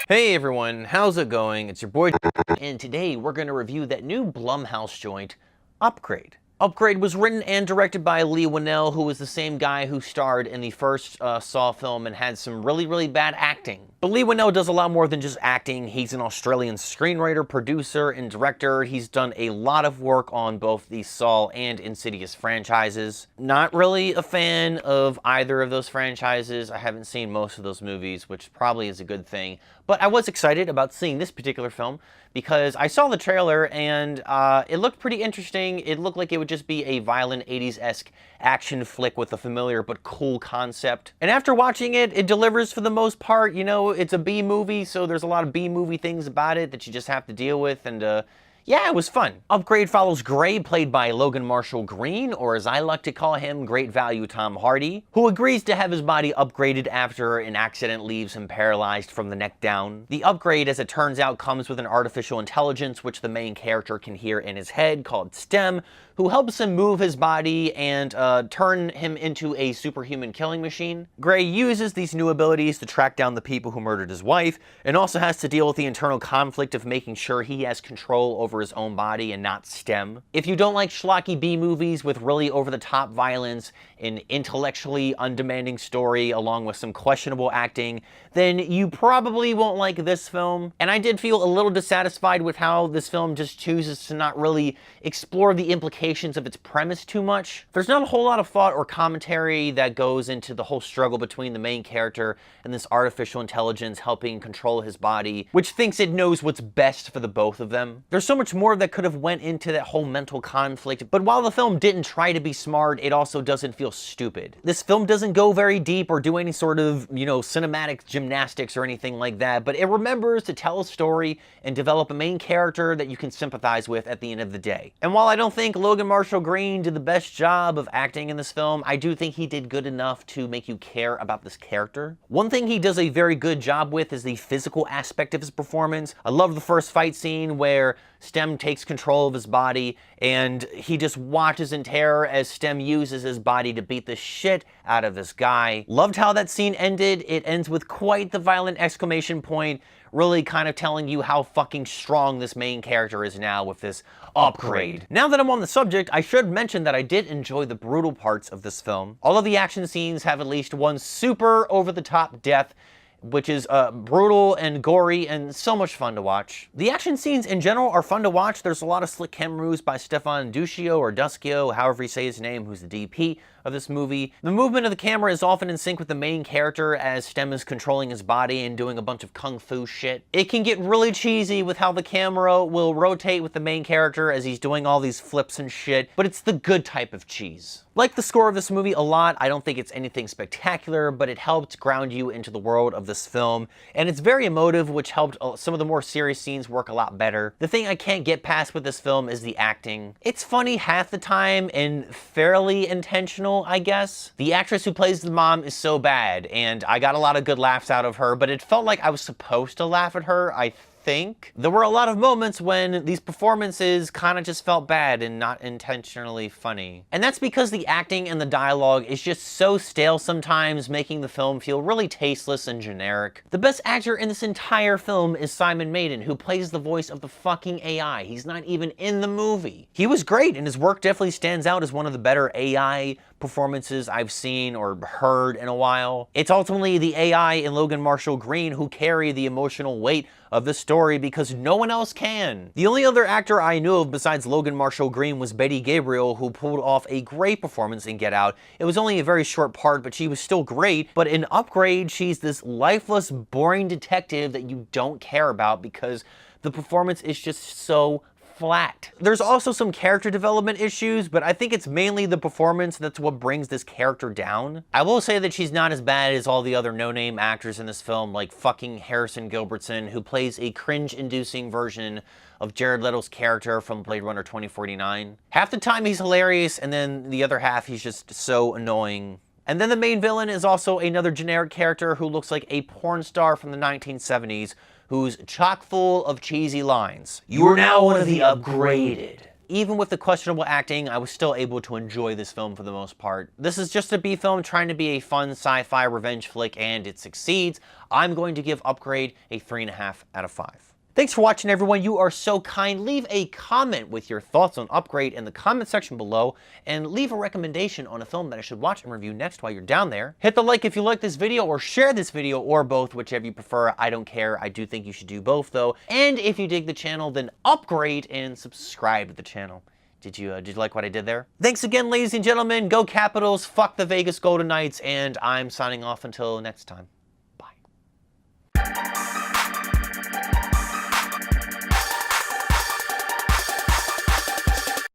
Hey everyone, how's it going? It's your boy, and today we're going to review that new Blumhouse joint, Upgrade. Upgrade was written and directed by Leigh Whannell, who was the same guy who starred in the first Saw film and had some really bad acting. But Leigh Whannell does a lot more than just acting. He's an Australian screenwriter, producer, and director. He's done a lot of work on both the Saw and Insidious franchises. Not really a fan of either of those franchises. I haven't seen most of those movies, which probably is a good thing. But I was excited about seeing this particular film because I saw the trailer and it looked pretty interesting. It looked like it would just be a violent 80s-esque action flick with a familiar but cool concept. And after watching it, it delivers for the most part. You know, it's a B movie, so there's a lot of B movie things about it that you just have to deal with, and yeah, it was fun. Upgrade follows Gray, played by Logan Marshall Green, or as I like to call him, Great Value Tom Hardie, who agrees to have his body upgraded after an accident leaves him paralyzed from the neck down. The upgrade, as it turns out, comes with an artificial intelligence which the main character can hear in his head, called STEM, who helps him move his body and turn him into a superhuman killing machine. Gray uses these new abilities to track down the people who murdered his wife, and also has to deal with the internal conflict of making sure he has control over his own body and not STEM. If you don't like schlocky B movies with really over-the-top violence, an intellectually undemanding story along with some questionable acting, then you probably won't like this film. And I did feel a little dissatisfied with how this film just chooses to not really explore the implications of its premise too much. There's not a whole lot of thought or commentary that goes into the whole struggle between the main character and this artificial intelligence helping control his body, which thinks it knows what's best for the both of them. There's so much more that could have went into that whole mental conflict, but while the film didn't try to be smart, it also doesn't feel stupid. This film doesn't go very deep or do any sort of, you know, cinematic gymnastics or anything like that, but it remembers to tell a story and develop a main character that you can sympathize with at the end of the day. And while I don't think Logan Marshall Green did the best job of acting in this film, I do think he did good enough to make you care about this character. One thing he does a very good job with is the physical aspect of his performance. I love the first fight scene where STEM takes control of his body and he just watches in terror as STEM uses his body to beat the shit out of this guy. Loved how that scene ended. It ends with quite the violent exclamation point, really kind of telling you how fucking strong this main character is now with this upgrade. Now that I'm on the subject, I should mention that I did enjoy the brutal parts of this film. All of the action scenes have at least one super over-the-top death, which is brutal and gory and so much fun to watch. The action scenes in general are fun to watch. There's a lot of slick camera moves by Stefan Duccio, or Duschio, however you say his name, who's the DP of this movie. The movement of the camera is often in sync with the main character as STEM is controlling his body and doing a bunch of kung fu shit. It can get really cheesy with how the camera will rotate with the main character as he's doing all these flips and shit, but it's the good type of cheese. Like the score of this movie a lot. I don't think it's anything spectacular, but it helped ground you into the world of this film, and it's very emotive, which helped some of the more serious scenes work a lot better. The thing I can't get past with this film is the acting. It's funny half the time and fairly intentional, I guess. The actress who plays the mom is so bad, and I got a lot of good laughs out of her, but it felt like I was supposed to laugh at her, I think. There were a lot of moments when these performances kind of just felt bad and not intentionally funny. And that's because the acting and the dialogue is just so stale sometimes, making the film feel really tasteless and generic. The best actor in this entire film is Simon Maiden, who plays the voice of the fucking AI. He's not even in the movie. He was great, and his work definitely stands out as one of the better AI performances I've seen or heard in a while. It's ultimately the AI and Logan Marshall Green who carry the emotional weight of the story because no one else can. The only other actor I knew of besides Logan Marshall Green was Betty Gabriel, who pulled off a great performance in Get Out. It was only a very short part, but she was still great. But in Upgrade, she's this lifeless, boring detective that you don't care about because the performance is just so flat. There's also some character development issues, but I think it's mainly the performance that's what brings this character down. I will say that she's not as bad as all the other no-name actors in this film, like fucking Harrison Gilbertson, who plays a cringe-inducing version of Jared Leto's character from Blade Runner 2049. Half the time he's hilarious, and then the other half he's just so annoying. And then the main villain is also another generic character who looks like a porn star from the 1970s, who's chock full of cheesy lines. You are now one of the upgraded. Even with the questionable acting, I was still able to enjoy this film for the most part. This is just a B film trying to be a fun sci-fi revenge flick, and it succeeds. I'm going to give Upgrade a 3.5 out of 5. Thanks for watching, everyone. You are so kind. Leave a comment with your thoughts on Upgrade in the comment section below, and leave a recommendation on a film that I should watch and review next while you're down there. Hit the like if you like this video, or share this video, or both, whichever you prefer. I don't care. I do think you should do both, though. And if you dig the channel, then upgrade and subscribe to the channel. Did you like what I did there? Thanks again, ladies and gentlemen. Go Capitals, fuck the Vegas Golden Knights, and I'm signing off until next time.